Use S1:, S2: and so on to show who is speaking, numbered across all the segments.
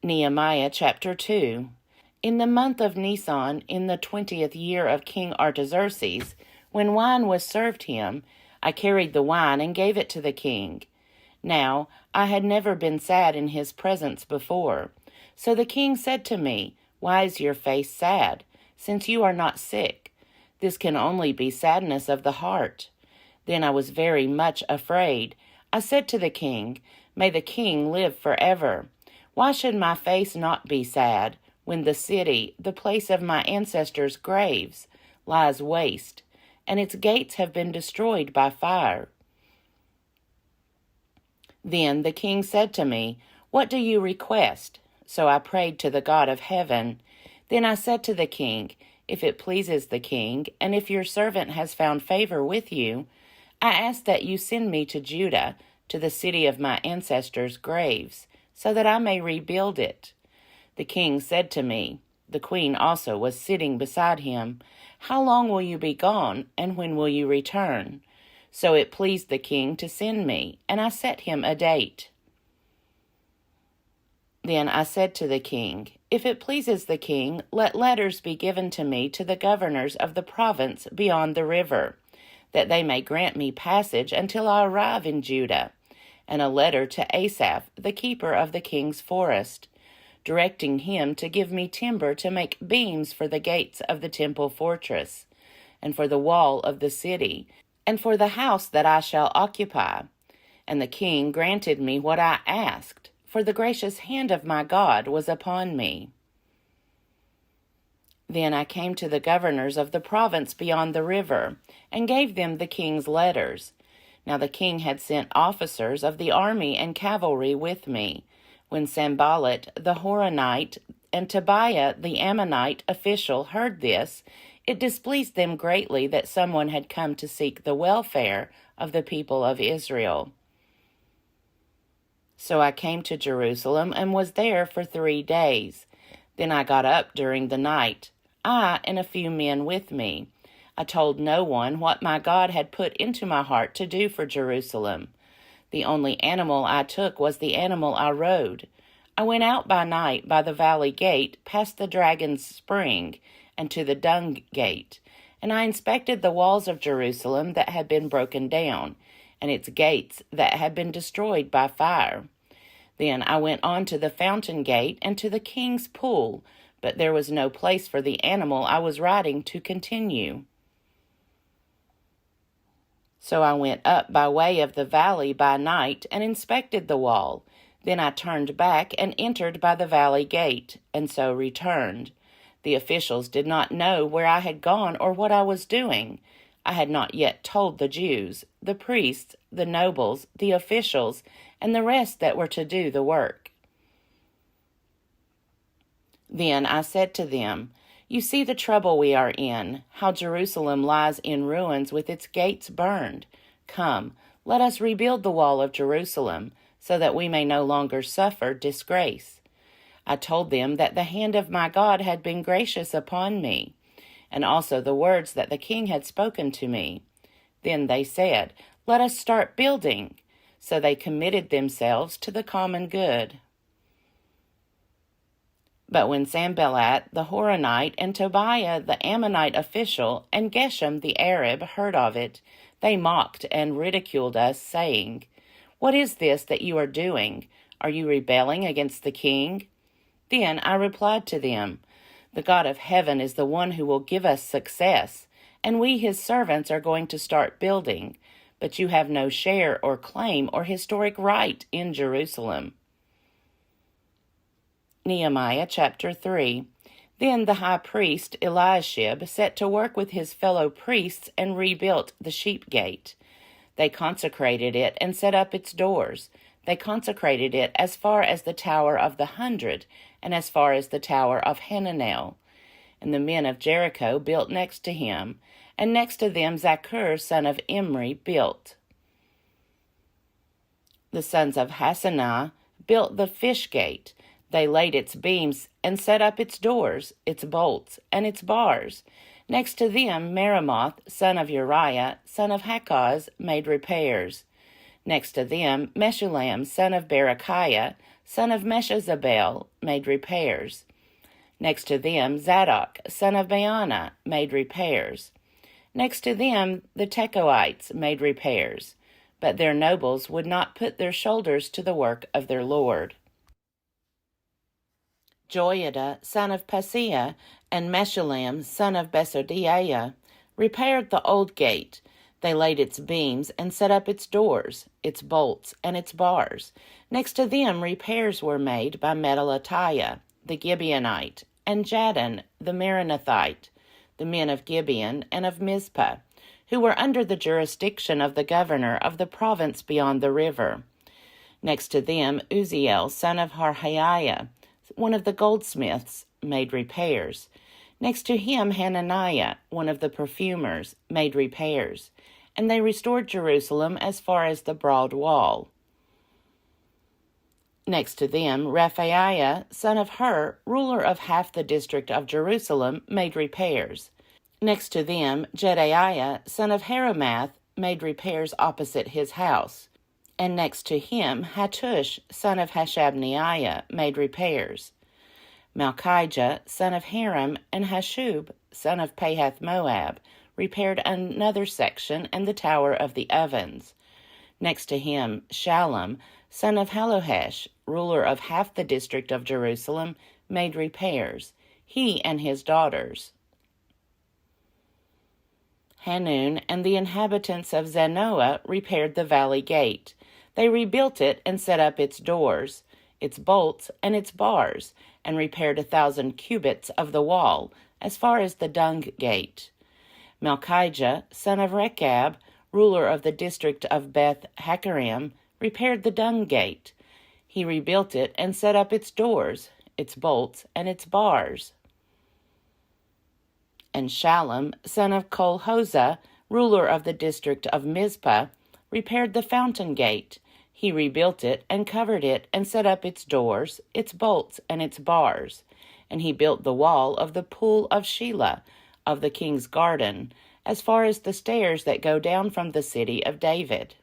S1: Nehemiah chapter 2. In the month of Nisan, in the 20th year of King Artaxerxes, when wine was served him, I carried the wine and gave it to the king. Now, I had never been sad in his presence before. So the king said to me, "Why is your face sad, since you are not sick? This can only be sadness of the heart." Then I was very much afraid. I said to the king, "May the king live forever. Why should my face not be sad, when the city, the place of my ancestors' graves, lies waste, and its gates have been destroyed by fire?" Then the king said to me, "What do you request?" So I prayed to the God of heaven. Then I said to the king, "If it pleases the king, and if your servant has found favor with you, I ask that you send me to Judah, to the city of my ancestors' graves, so that I may rebuild it." The king said to me, the queen also was sitting beside him, "How long will you be gone, and when will you return?" So it pleased the king to send me, and I set him a date. Then I said to the king, "If it pleases the king, let letters be given to me to the governors of the province beyond the river, that they may grant me passage until I arrive in Judah, and a letter to Asaph, the keeper of the king's forest, directing him to give me timber to make beams for the gates of the temple fortress, and for the wall of the city, and for the house that I shall occupy." And the king granted me what I asked, for the gracious hand of my God was upon me. Then I came to the governors of the province beyond the river, and gave them the king's letters. Now the king had sent officers of the army and cavalry with me. When Sanballat the Horonite and Tobiah the Ammonite official heard this, it displeased them greatly that someone had come to seek the welfare of the people of Israel. So I came to Jerusalem and was there for 3 days. Then I got up during the night, I and a few men with me. I told no one what my God had put into my heart to do for Jerusalem. The only animal I took was the animal I rode. I went out by night by the valley gate, past the dragon's spring, and to the dung gate, and I inspected the walls of Jerusalem that had been broken down, and its gates that had been destroyed by fire. Then I went on to the fountain gate and to the king's pool, but there was no place for the animal I was riding to continue. So I went up by way of the valley by night and inspected the wall. Then I turned back and entered by the valley gate, and so returned. The officials did not know where I had gone or what I was doing. I had not yet told the Jews, the priests, the nobles, the officials, and the rest that were to do the work. Then I said to them, "You see the trouble we are in, how Jerusalem lies in ruins with its gates burned. Come, let us rebuild the wall of Jerusalem, so that we may no longer suffer disgrace." I told them that the hand of my God had been gracious upon me, and also the words that the king had spoken to me. Then they said, "Let us start building." So they committed themselves to the common good. But when Sanballat the Horonite and Tobiah the Ammonite official and Geshem the Arab heard of it, they mocked and ridiculed us, saying, "What is this that you are doing? Are you rebelling against the king?" Then I replied to them, "The God of heaven is the one who will give us success, and we his servants are going to start building, but you have no share or claim or historic right in Jerusalem." Nehemiah chapter 3. Then the high priest Eliashib set to work with his fellow priests and rebuilt the sheep gate. They consecrated it and set up its doors. They consecrated it as far as the Tower of the 100 and as far as the Tower of Hananel. And the men of Jericho built next to him, and next to them Zaccur son of Imri built. The sons of Hassenaah built the fish gate. They laid its beams and set up its doors, its bolts, and its bars. Next to them Meremoth, son of Uriah, son of Hakkoz, made repairs. Next to them Meshullam, son of Berechiah, son of Meshezabel, made repairs. Next to them, Zadok, son of Baana, made repairs. Next to them, the Tekoites made repairs, but their nobles would not put their shoulders to the work of their Lord. Joiada, son of Paseah, and Meshullam, son of Besodeiah, repaired the old gate. They laid its beams and set up its doors, its bolts, and its bars. Next to them repairs were made by Medelatiah, the Gibeonite, and Jadon, the Meronothite, the men of Gibeon and of Mizpah, who were under the jurisdiction of the governor of the province beyond the river. Next to them, Uzziel, son of Harhaiah, one of the goldsmiths, made repairs. Next to him, Hananiah, one of the perfumers, made repairs, and they restored Jerusalem as far as the broad wall. Next to them, Rephaiah, son of Hur, ruler of half the district of Jerusalem, made repairs. Next to them, Jedaiah, son of Haramath, made repairs opposite his house. And next to him, Hattush, son of Hashabneiah, made repairs. Malchijah, son of Haram, and Hashub, son of Pahath-Moab, repaired another section and the tower of the ovens. Next to him, Shallum, son of Hallohesh, ruler of half the district of Jerusalem, made repairs, he and his daughters. Hanun and the inhabitants of Zanoah repaired the valley gate. They rebuilt it and set up its doors, its bolts, and its bars, and repaired 1,000 cubits of the wall, as far as the dung gate. Malchijah, son of Rechab, ruler of the district of Beth-Hakerem, repaired the dung gate. He rebuilt it and set up its doors, its bolts, and its bars. And Shallum, son of Kolhozah, ruler of the district of Mizpah, repaired the fountain gate. He rebuilt it and covered it and set up its doors, its bolts, and its bars. And he built the wall of the pool of Shelah, of the king's garden, as far as the stairs that go down from the city of David.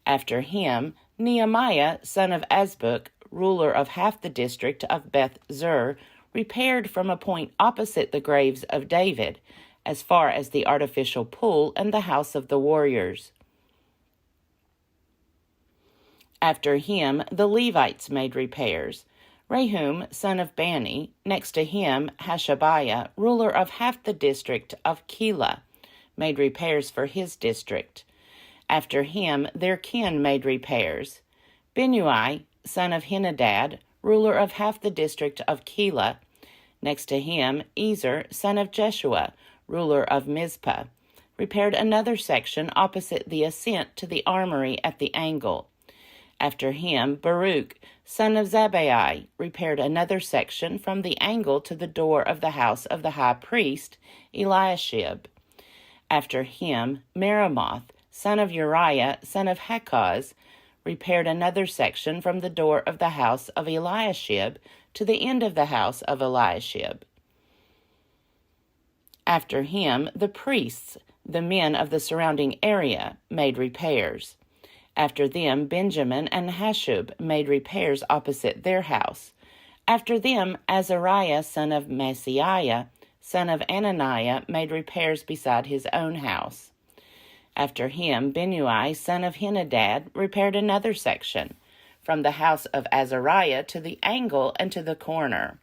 S1: After him, Nehemiah, son of Azbuk, ruler of half the district of Beth-zur, repaired from a point opposite the graves of David, as far as the artificial pool and the house of the warriors. After him, the Levites made repairs. Rehum, son of Bani, next to him, Hashabiah, ruler of half the district of Keilah, made repairs for his district. After him, their kin made repairs. Binnui, son of Henadad, ruler of half the district of Keilah. Next to him, Ezer, son of Jeshua, ruler of Mizpah, repaired another section opposite the ascent to the armory at the angle. After him, Baruch, son of Zabbai, repaired another section from the angle to the door of the house of the high priest, Eliashib. After him, Meremoth, son of Uriah, son of Hakkoz, repaired another section from the door of the house of Eliashib to the end of the house of Eliashib. After him, the priests, the men of the surrounding area, made repairs. After them, Benjamin and Hashub made repairs opposite their house. After them, Azariah, son of Maaseiah, son of Ananiah, made repairs beside his own house. After him, Binnui, son of Henadad, repaired another section, from the house of Azariah to the angle and to the corner.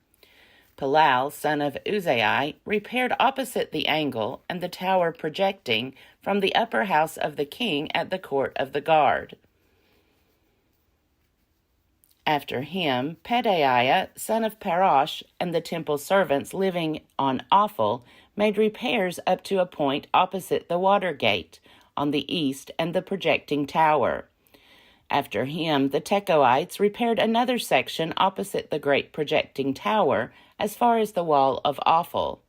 S1: Palal, son of Uzai, repaired opposite the angle and the tower projecting from the upper house of the king at the court of the guard. After him, Pedaiah, son of Parosh, and the temple servants living on Ophel made repairs up to a point opposite the water gate, on the east and the projecting tower. After him, the Tekoites repaired another section opposite the great projecting tower, as far as the wall of Ophel.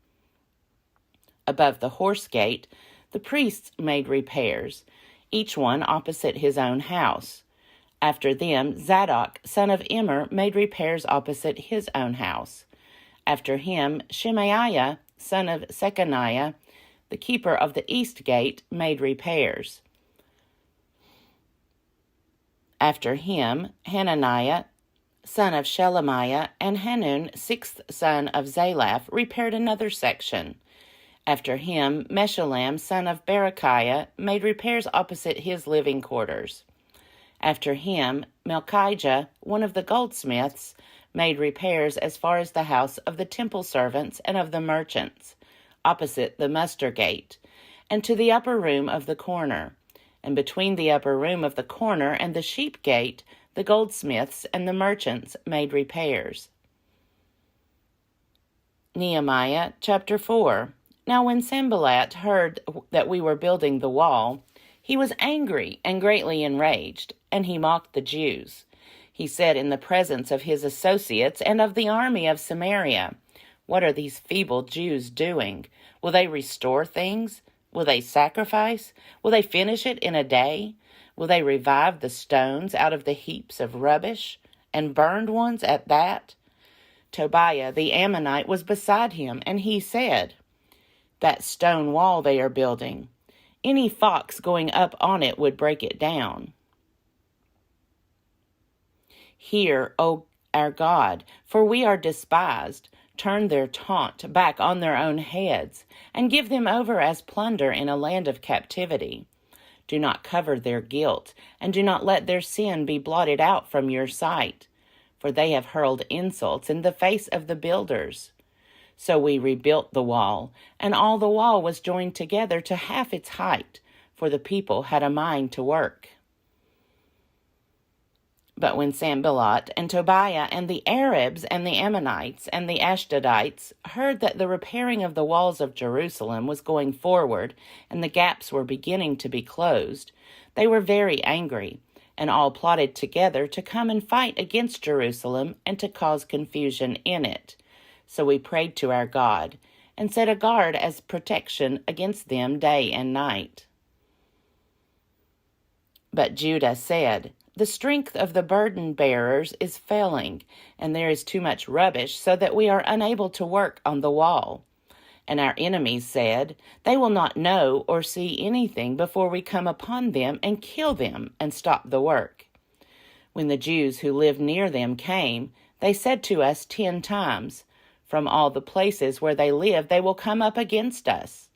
S1: Above the horse gate, the priests made repairs, each one opposite his own house. After them, Zadok, son of Immer, made repairs opposite his own house. After him, Shemaiah, son of Shechaniah, the keeper of the east gate, made repairs. After him, Hananiah, son of Shelemiah, and Hanun, sixth son of Zalaph, repaired another section. After him, Meshullam, son of Berechiah, made repairs opposite his living quarters. After him, Melchijah, one of the goldsmiths, made repairs as far as the house of the temple servants and of the merchants, opposite the muster gate, and to the upper room of the corner. And between the upper room of the corner and the sheep gate, the goldsmiths and the merchants made repairs. Nehemiah chapter 4. Now when Sanballat heard that we were building the wall, he was angry and greatly enraged, and he mocked the Jews. He said in the presence of his associates and of the army of Samaria, "What are these feeble Jews doing? Will they restore things? Will they sacrifice? Will they finish it in a day? Will they revive the stones out of the heaps of rubbish, and burned ones at that?" Tobiah the Ammonite was beside him, and he said, "That stone wall they are building, any fox going up on it would break it down. Hear, O our God, for we are despised. Turn their taunt back on their own heads, and give them over as plunder in a land of captivity. Do not cover their guilt, and do not let their sin be blotted out from your sight, for they have hurled insults in the face of the builders." So we rebuilt the wall, and all the wall was joined together to half its height, for the people had a mind to work. But when Sanballat and Tobiah and the Arabs and the Ammonites and the Ashdodites heard that the repairing of the walls of Jerusalem was going forward and the gaps were beginning to be closed, they were very angry, and all plotted together to come and fight against Jerusalem and to cause confusion in it. So we prayed to our God, and set a guard as protection against them day and night. But Judah said, "The strength of the burden bearers is failing, and there is too much rubbish so that we are unable to work on the wall." And our enemies said, "They will not know or see anything before we come upon them and kill them and stop the work." When the Jews who lived near them came, they said to us 10 times, "From all the places where they live, they will come up against us."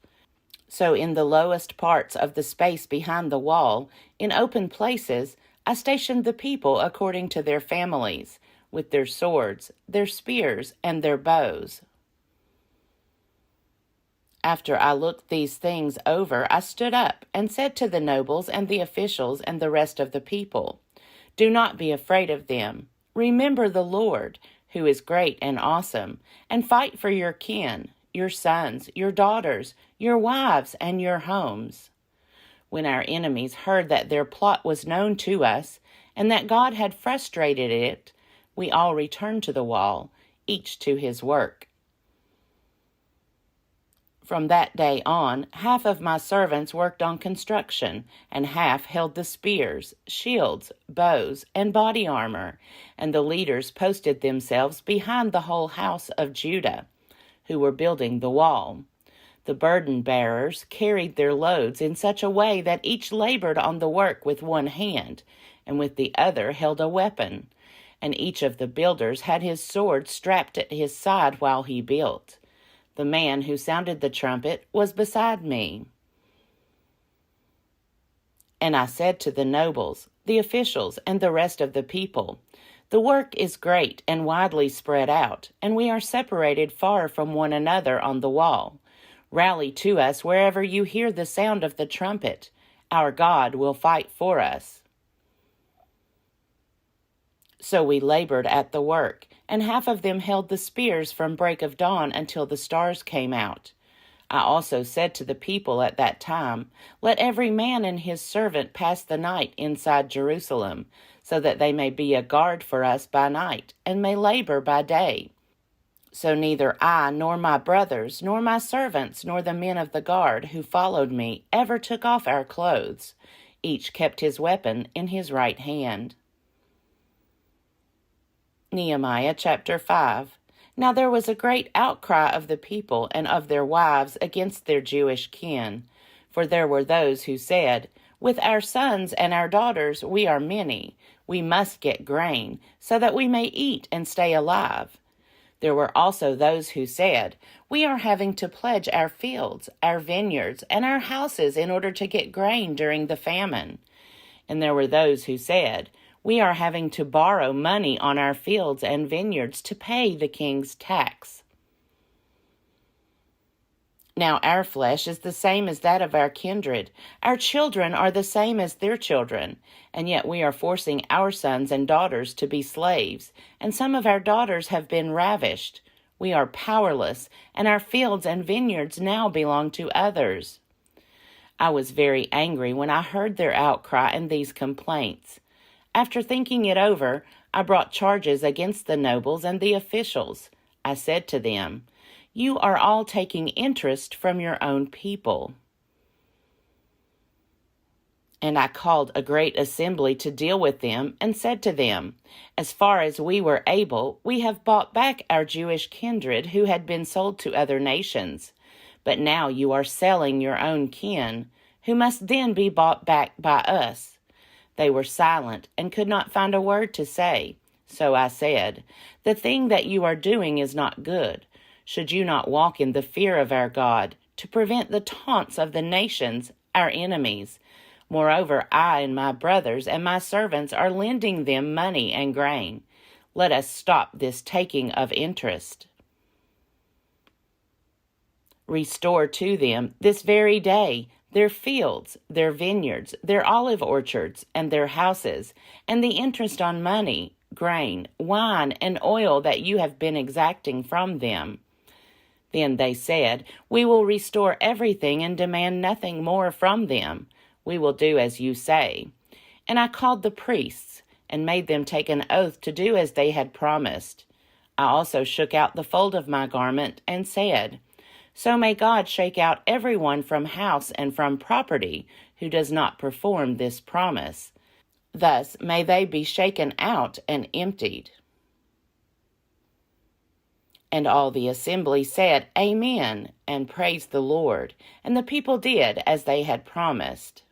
S1: So in the lowest parts of the space behind the wall, in open places, I stationed the people according to their families, with their swords, their spears, and their bows. After I looked these things over, I stood up and said to the nobles and the officials and the rest of the people, "Do not be afraid of them. Remember the Lord, who is great and awesome, and fight for your kin, your sons, your daughters, your wives, and your homes." When our enemies heard that their plot was known to us, and that God had frustrated it, we all returned to the wall, each to his work. From that day on, half of my servants worked on construction, and half held the spears, shields, bows, and body armor, and the leaders posted themselves behind the whole house of Judah, who were building the wall. The burden bearers carried their loads in such a way that each labored on the work with one hand, and with the other held a weapon, and each of the builders had his sword strapped at his side while he built. The man who sounded the trumpet was beside me. And I said to the nobles, the officials, and the rest of the people, "The work is great and widely spread out, and we are separated far from one another on the wall. Rally to us wherever you hear the sound of the trumpet. Our God will fight for us." So we labored at the work, and half of them held the spears from break of dawn until the stars came out. I also said to the people at that time, "Let every man and his servant pass the night inside Jerusalem, so that they may be a guard for us by night, and may labor by day." So neither I, nor my brothers, nor my servants, nor the men of the guard who followed me ever took off our clothes. Each kept his weapon in his right hand. Nehemiah chapter 5. Now there was a great outcry of the people and of their wives against their Jewish kin. For there were those who said, With our sons and our daughters we are many. We must get grain, so that we may eat and stay alive. There were also those who said, We are having to pledge our fields, our vineyards, and our houses in order to get grain during the famine. And there were those who said, We are having to borrow money on our fields and vineyards to pay the king's tax. Now our flesh is the same as that of our kindred. Our children are the same as their children, and yet we are forcing our sons and daughters to be slaves, and some of our daughters have been ravished. We are powerless, and our fields and vineyards now belong to others. I was very angry when I heard their outcry and these complaints. After thinking it over, I brought charges against the nobles and the officials. I said to them, You are all taking interest from your own people. And I called a great assembly to deal with them and said to them, As far as we were able, we have bought back our Jewish kindred who had been sold to other nations. But now you are selling your own kin, who must then be bought back by us. They were silent and could not find a word to say. So I said, The thing that you are doing is not good. Should you not walk in the fear of our God, to prevent the taunts of the nations, our enemies? Moreover, I and my brothers and my servants are lending them money and grain. Let us stop this taking of interest. Restore to them this very day their fields, their vineyards, their olive orchards, and their houses, and the interest on money, grain, wine, and oil that you have been exacting from them. Then they said, We will restore everything and demand nothing more from them. We will do as you say. And I called the priests and made them take an oath to do as they had promised. I also shook out the fold of my garment and said, So may God shake out everyone from house and from property who does not perform this promise. Thus may they be shaken out and emptied. And all the assembly said, Amen, and praised the Lord. And the people did as they had promised.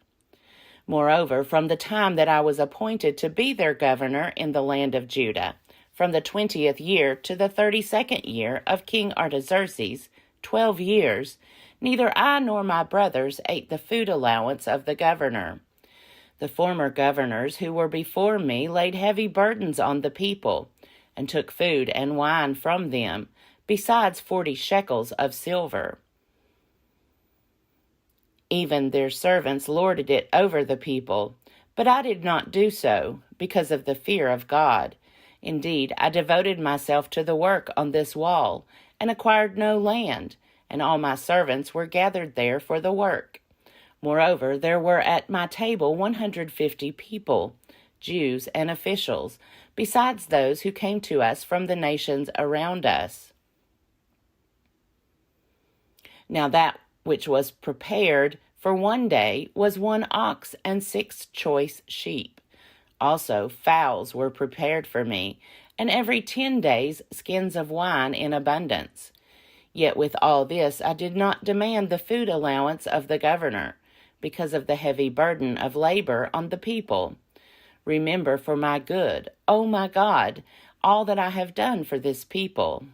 S1: Moreover, from the time that I was appointed to be their governor in the land of Judah, from the 20th year to the 32nd year of King Artaxerxes, 12 years, neither I nor my brothers ate the food allowance of the governor. The former governors who were before me laid heavy burdens on the people, and took food and wine from them, besides 40 shekels of silver. Even their servants lorded it over the people, but I did not do so, because of the fear of God. Indeed, I devoted myself to the work on this wall, and acquired no land, and all my servants were gathered there for the work. Moreover, there were at my table 150 people, Jews and officials, besides those who came to us from the nations around us. Now that which was prepared for one day was 1 ox and 6 choice sheep. Also fowls were prepared for me, and every 10 days skins of wine in abundance. Yet with all this I did not demand the food allowance of the governor, because of the heavy burden of labor on the people. Remember for my good, O my God, all that I have done for this people.